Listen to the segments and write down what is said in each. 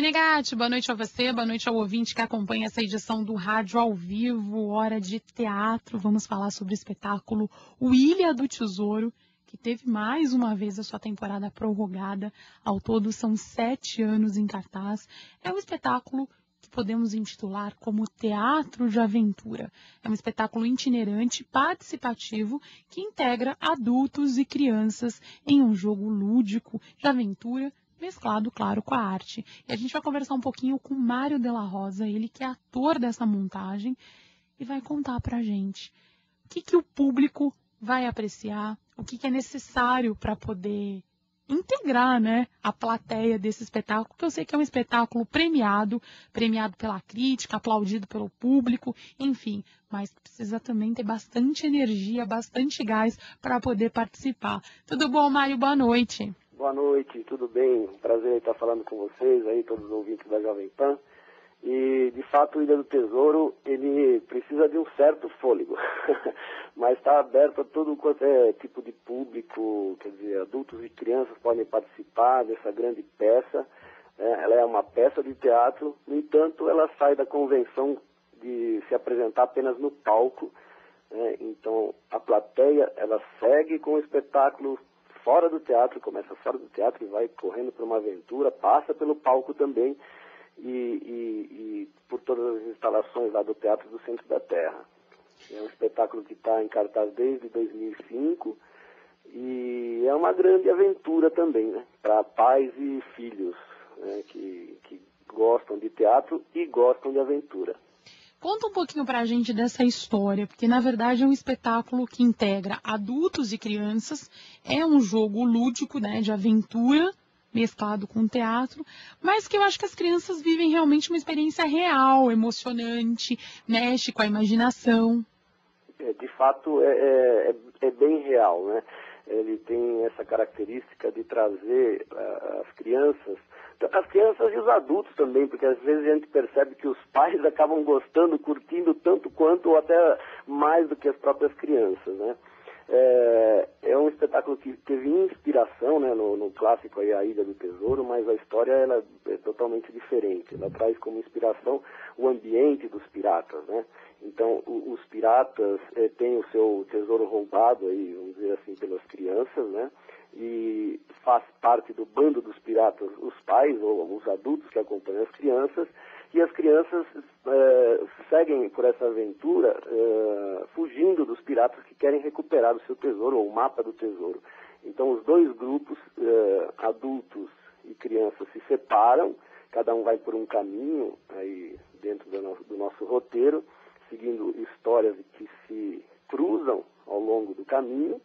Menegatti, boa noite a você, boa noite ao ouvinte que acompanha essa edição do Rádio ao Vivo, Hora de Teatro. Vamos falar sobre o espetáculo O Ilha do Tesouro, que teve mais uma vez a sua temporada prorrogada. Ao todo são 7 anos em cartaz. É um espetáculo que podemos intitular como Teatro de Aventura. É um espetáculo itinerante, participativo, que integra adultos e crianças em um jogo lúdico de aventura, mesclado, claro, com a arte. E a gente vai conversar um pouquinho com Mário Della Rosa, ele que é ator dessa montagem, e vai contar pra gente o que o público vai apreciar, o que é necessário para poder integrar, né, a plateia desse espetáculo, porque eu sei que é um espetáculo premiado pela crítica, aplaudido pelo público, enfim, mas precisa também ter bastante energia, bastante gás para poder participar. Tudo bom, Mário? Boa noite. Boa noite, tudo bem? Prazer em estar falando com vocês aí, todos os ouvintes da Jovem Pan. E, de fato, o Ilha do Tesouro, ele precisa de um certo fôlego, mas está aberto a todo quanto é tipo de público, quer dizer, adultos e crianças podem participar dessa grande peça. Ela é uma peça de teatro, no entanto, ela sai da convenção de se apresentar apenas no palco. Então, a plateia, ela segue com o espetáculo fora do teatro, começa fora do teatro e vai correndo para uma aventura, passa pelo palco também e por todas as instalações lá do Teatro do Centro da Terra. É um espetáculo que está em cartaz desde 2005 e é uma grande aventura também, né, para pais e filhos, né, que gostam de teatro e gostam de aventura. Conta um pouquinho pra gente dessa história, porque na verdade é um espetáculo que integra adultos e crianças, é um jogo lúdico, né, de aventura, mesclado com teatro, mas que eu acho que as crianças vivem realmente uma experiência real, emocionante, mexe com a imaginação. De fato, é bem real, né? Ele tem essa característica de trazer as crianças e os adultos também, porque às vezes a gente percebe que os pais acabam gostando, curtindo tanto quanto ou até mais do que as próprias crianças, né? É um espetáculo que teve inspiração, né, no clássico aí, A Ilha do Tesouro, mas a história ela é totalmente diferente. Ela traz como inspiração o ambiente dos piratas, né? Então, os piratas têm o seu tesouro roubado, aí, vamos dizer assim, pelas crianças, né? E faz parte do bando dos piratas os pais ou os adultos que acompanham as crianças, e as crianças seguem por essa aventura fugindo dos piratas que querem recuperar o seu tesouro, ou o mapa do tesouro. Então, os dois grupos, adultos e crianças, se separam, cada um vai por um caminho aí dentro do nosso roteiro, seguindo histórias que se cruzam ao longo do caminho,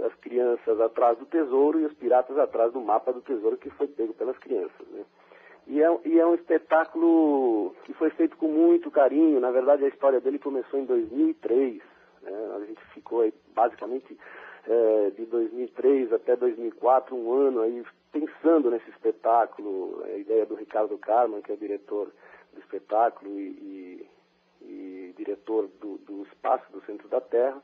as crianças atrás do tesouro e os piratas atrás do mapa do tesouro que foi pego pelas crianças, né? E é um espetáculo que foi feito com muito carinho. Na verdade, a história dele começou em 2003, né? A gente ficou aí, basicamente, de 2003 até 2004, um ano aí pensando nesse espetáculo. A ideia do Ricardo Carman, que é o diretor do espetáculo e diretor do espaço do Centro da Terra.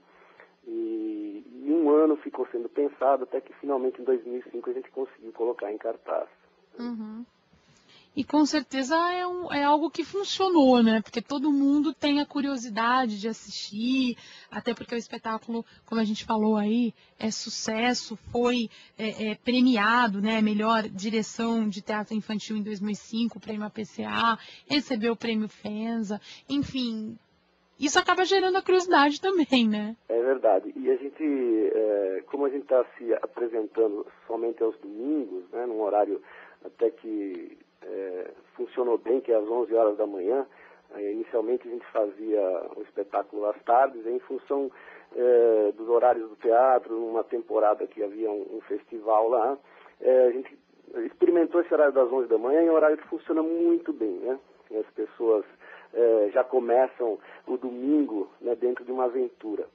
E um ano ficou sendo pensado até que finalmente em 2005 a gente conseguiu colocar em cartaz. Uhum. E com certeza é algo que funcionou, né? Porque todo mundo tem a curiosidade de assistir, até porque o espetáculo, como a gente falou aí, é sucesso, foi premiado, né? Melhor direção de teatro infantil em 2005, o prêmio APCA, recebeu o prêmio FENSA, enfim, isso acaba gerando a curiosidade também, né? É verdade. E a gente, como a gente está se apresentando somente aos domingos, né? Num horário até que funcionou bem, que é às 11 horas da manhã. Inicialmente a gente fazia o espetáculo às tardes, em função dos horários do teatro, numa temporada que havia um festival lá, a gente experimentou esse horário das 11 da manhã, e é um horário que funciona muito bem, né? As pessoas já começam o domingo, né, dentro de uma aventura.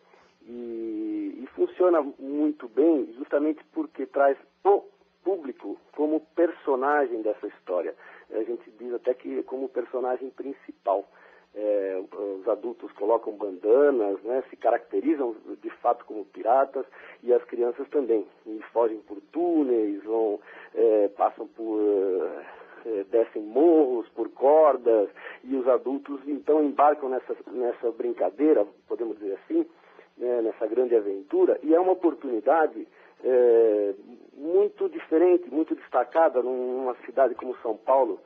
E funciona muito bem justamente porque traz o público como personagem dessa história. A gente diz até que como personagem principal. Os adultos colocam bandanas, né, se caracterizam de fato como piratas, e as crianças também. E fogem por túneis, passam por... descem descem morros por cordas, e os adultos então embarcam nessa brincadeira, podemos dizer assim, né, nessa grande aventura, e é uma oportunidade muito diferente, muito destacada numa cidade como São Paulo,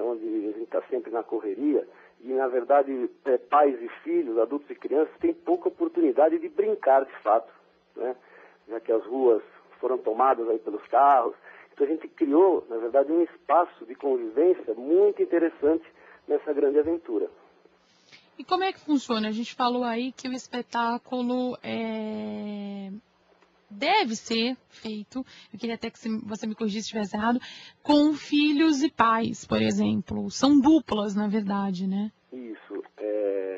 onde a gente está sempre na correria, e na verdade pais e filhos, adultos e crianças têm pouca oportunidade de brincar de fato, né? Já que as ruas foram tomadas aí pelos carros. Então a gente criou, na verdade, um espaço de convivência muito interessante nessa grande aventura. E como é que funciona? A gente falou aí que o espetáculo deve ser feito, eu queria até que você me corrigisse se estivesse errado, com filhos e pais, por exemplo. São duplas, na verdade, né? Isso.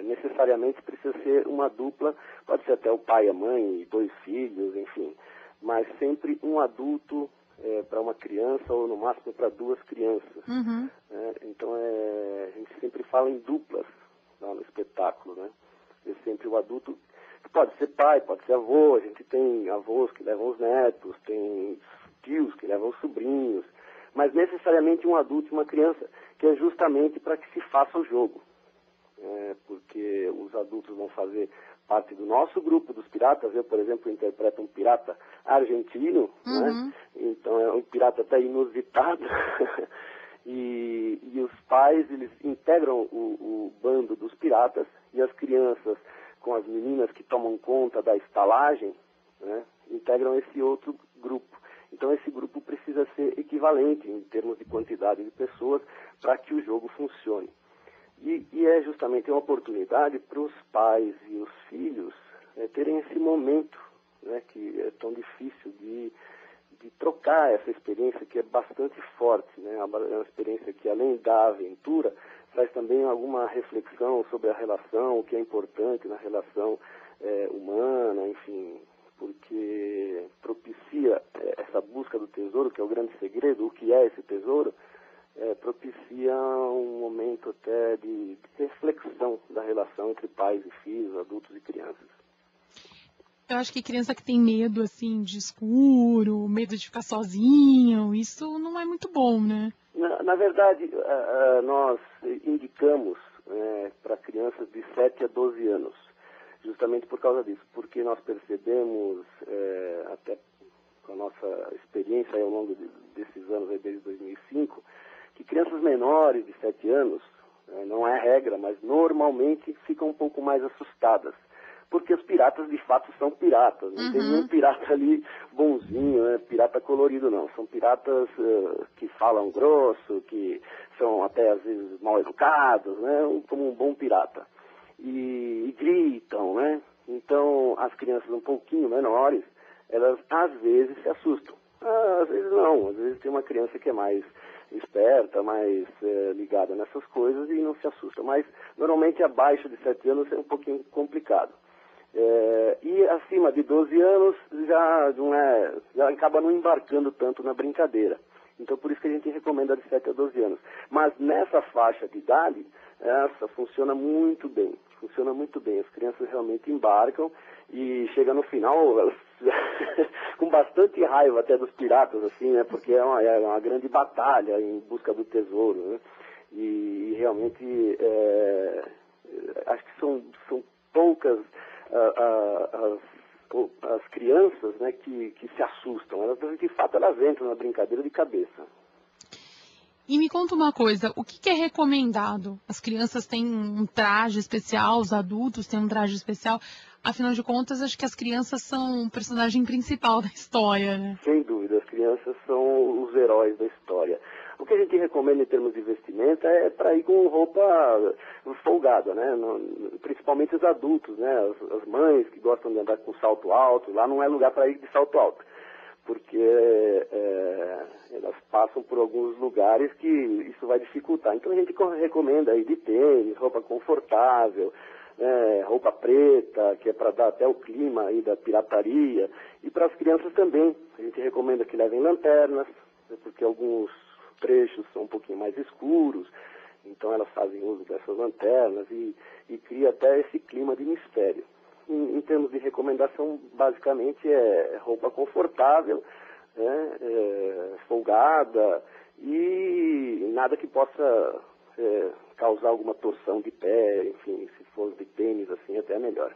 Necessariamente precisa ser uma dupla, pode ser até o pai e a mãe, e 2 filhos, enfim. Mas sempre um adulto para uma criança, ou no máximo para 2 crianças. Uhum. Então a gente sempre fala em duplas lá no espetáculo, né? E sempre o adulto pode ser pai, pode ser avô, a gente tem avós que levam os netos, tem tios que levam os sobrinhos, mas necessariamente um adulto e uma criança, que é justamente para que se faça o jogo. Porque os adultos vão fazer parte do nosso grupo dos piratas. Eu, por exemplo, interpreto um pirata argentino, né? Então é um pirata até inusitado. E os pais, eles integram o bando dos piratas, e as crianças, com as meninas que tomam conta da estalagem, né, integram esse outro grupo. Então esse grupo precisa ser equivalente em termos de quantidade de pessoas para que o jogo funcione. E é justamente uma oportunidade para os pais e os filhos terem esse momento, né, que é tão difícil de trocar essa experiência, que é bastante forte, né? É uma experiência que, além da aventura, traz também alguma reflexão sobre a relação, o que é importante na relação humana, enfim, porque propicia essa busca do tesouro, que é o grande segredo, o que é esse tesouro, propicia um momento até de reflexão da relação entre pais e filhos, adultos e crianças. Eu acho que criança que tem medo, assim, de escuro, medo de ficar sozinho, isso não é muito bom, né? Na verdade, nós indicamos para crianças de 7 a 12 anos, justamente por causa disso, porque nós percebemos, até com a nossa experiência ao longo desses anos, desde 2005, que crianças menores de 7 anos, não é regra, mas normalmente ficam um pouco mais assustadas. Porque os piratas, de fato, são piratas. Não tem nenhum pirata ali bonzinho, né? Pirata colorido, não. São piratas que falam grosso, que são até, às vezes, mal educados, né? Como um bom pirata. E gritam, né? Então, as crianças um pouquinho menores, elas, às vezes, se assustam. Às vezes não. Às vezes tem uma criança que é mais esperta, mais ligada nessas coisas e não se assusta. Mas, normalmente, abaixo de 7 anos é um pouquinho complicado. E acima de 12 anos já acaba não embarcando tanto na brincadeira. Então por isso que a gente recomenda de 7 a 12 anos. Mas nessa faixa de idade, essa funciona muito bem. Funciona muito bem. As crianças realmente embarcam e chega no final elas, com bastante raiva até dos piratas, assim, né? Porque é uma grande batalha em busca do tesouro, né? E realmente acho que são poucas as crianças, né, que se assustam. Elas, de fato, elas entram na brincadeira de cabeça. E me conta uma coisa, o que é recomendado? As crianças têm um traje especial, os adultos têm um traje especial. Afinal de contas, acho que as crianças são o personagem principal da história, né? Sem dúvida, as crianças são os heróis da história. O que a gente recomenda em termos de vestimenta é para ir com roupa folgada, né? Principalmente os adultos, né? As mães que gostam de andar com salto alto, lá não é lugar para ir de salto alto, porque elas passam por alguns lugares que isso vai dificultar. Então a gente recomenda ir de tênis, roupa confortável, roupa preta, que é para dar até o clima aí da pirataria. E para as crianças também, a gente recomenda que levem lanternas, porque alguns trechos são um pouquinho mais escuros, então elas fazem uso dessas lanternas e cria até esse clima de mistério. Em termos de recomendação, basicamente é roupa confortável, folgada e nada que possa causar alguma torção de pé, enfim, se for de tênis, assim, até melhor.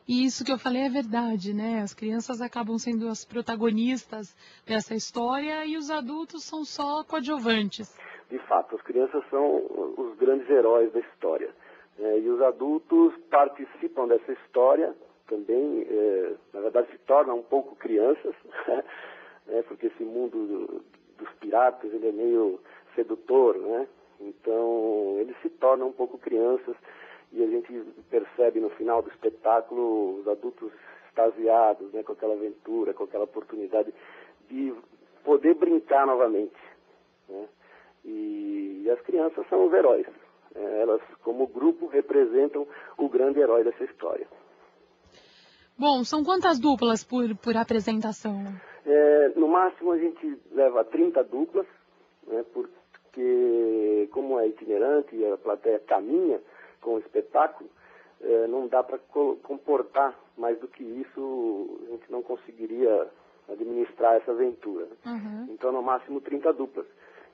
E isso que eu falei é verdade, né? As crianças acabam sendo as protagonistas dessa história e os adultos são só coadjuvantes. De fato, as crianças são os grandes heróis da história. E os adultos participam dessa história também, na verdade se tornam um pouco crianças, porque esse mundo dos piratas ele é meio sedutor, né? Então eles se tornam um pouco crianças e a gente percebe no final do espetáculo os adultos extasiados, né, com aquela aventura, com aquela oportunidade de poder brincar novamente, né? E as crianças são os heróis. Elas, como grupo, representam o grande herói dessa história. Bom, são quantas duplas por apresentação? No máximo a gente leva 30 duplas, né, porque como é itinerante e a plateia caminha com o espetáculo, não dá para comportar mais do que isso, a gente não conseguiria administrar essa aventura. Uhum. Então, no máximo 30 duplas.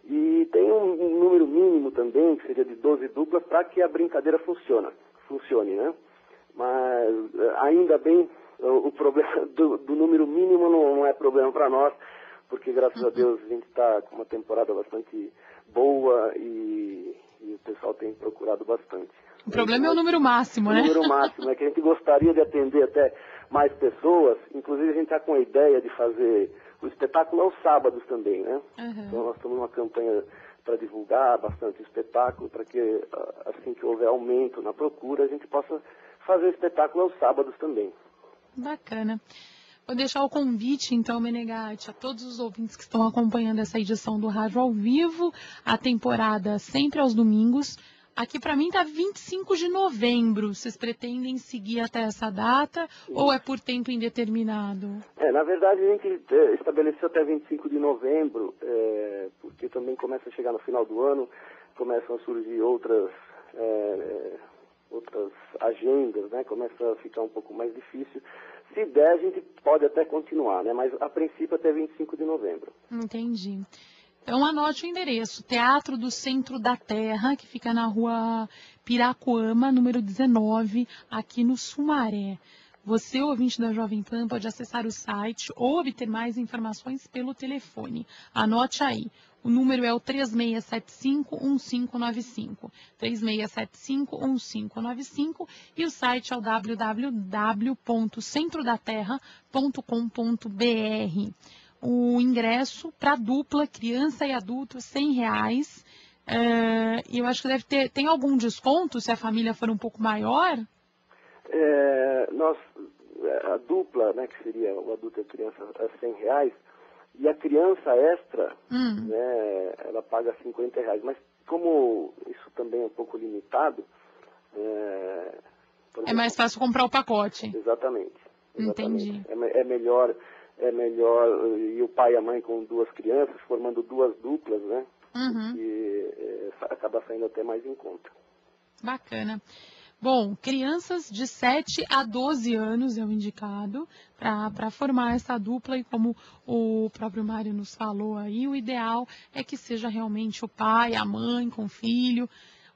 E tem um número mínimo também, que seria de 12 duplas, para que a brincadeira funcione, né? Mas ainda bem, o problema do número mínimo não é problema para nós, porque graças a Deus a gente está com uma temporada bastante boa e o pessoal tem procurado bastante. O problema é o número máximo, né? O número máximo, é que a gente gostaria de atender até mais pessoas, inclusive a gente está com a ideia de fazer o espetáculo aos sábados também, né? Uhum. Então nós estamos numa campanha para divulgar bastante o espetáculo, para que assim que houver aumento na procura, a gente possa fazer o espetáculo aos sábados também. Bacana. Vou deixar o convite, então, Menegatti, a todos os ouvintes que estão acompanhando essa edição do Rádio ao Vivo, a temporada sempre aos domingos. Aqui para mim está 25 de novembro. Vocês pretendem seguir até essa data ou é por tempo indeterminado? Na verdade a gente estabeleceu até 25 de novembro, porque também começa a chegar no final do ano, começam a surgir outras agendas, né? Começa a ficar um pouco mais difícil. Se der, a gente pode até continuar, né? Mas a princípio até 25 de novembro. Entendi. Então anote o endereço, Teatro do Centro da Terra, que fica na rua Piracuama, número 19, aqui no Sumaré. Você, ouvinte da Jovem Pan, pode acessar o site ou obter mais informações pelo telefone. Anote aí, o número é o 3675-1595, 3675-1595 e o site é o www.centrodaterra.com.br. O ingresso para dupla, criança e adulto, R$100. E eu acho que deve ter... Tem algum desconto se a família for um pouco maior? A dupla, né, que seria o adulto e a criança, é R$100. E a criança extra, né, ela paga R$50. Mas como isso também é um pouco limitado... É mais fácil comprar o pacote. Exatamente. Entendi. É melhor e o pai e a mãe com duas crianças, formando duas duplas, né? Uhum. E acaba saindo até mais em conta. Bacana. Bom, crianças de 7 a 12 anos é o indicado para formar essa dupla e como o próprio Mário nos falou aí, o ideal é que seja realmente o pai, a mãe com o filho,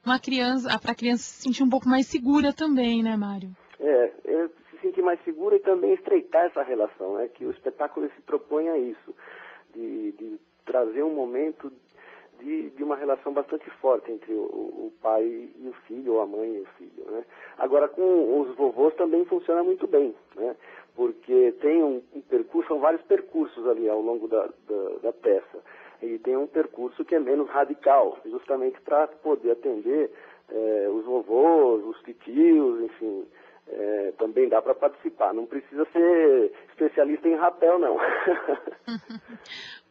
uma criança, para a criança se sentir um pouco mais segura também, né, Mário? Se sentir mais segura e também estreitar essa relação, né? Que o espetáculo se propõe a isso, de trazer um momento de uma relação bastante forte entre o pai e o filho, ou a mãe e o filho, né? Agora, com os vovôs também funciona muito bem, né? Porque tem um percurso, são vários percursos ali ao longo da peça. E tem um percurso que é menos radical, justamente para poder atender os vovôs, os titios, enfim... também dá para participar. Não precisa ser especialista em rapel, não.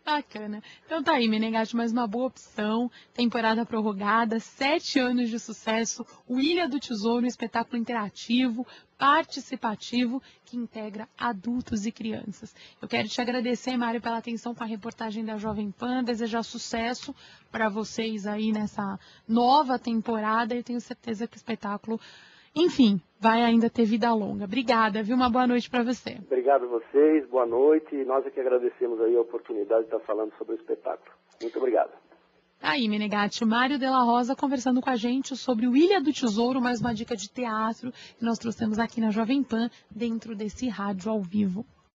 Bacana. Então tá aí, Menegatti, mais uma boa opção. Temporada prorrogada, 7 anos de sucesso. O Ilha do Tesouro, um espetáculo interativo, participativo, que integra adultos e crianças. Eu quero te agradecer, Mário, pela atenção com a reportagem da Jovem Pan, desejar sucesso para vocês aí nessa nova temporada e tenho certeza que o espetáculo, enfim, vai ainda ter vida longa. Obrigada, viu? Uma boa noite para você. Obrigado a vocês, boa noite. E nós é que agradecemos aí a oportunidade de estar falando sobre o espetáculo. Muito obrigado. Aí, Menegatti, Mário de la Rosa conversando com a gente sobre o Ilha do Tesouro, mais uma dica de teatro que nós trouxemos aqui na Jovem Pan, dentro desse rádio ao vivo.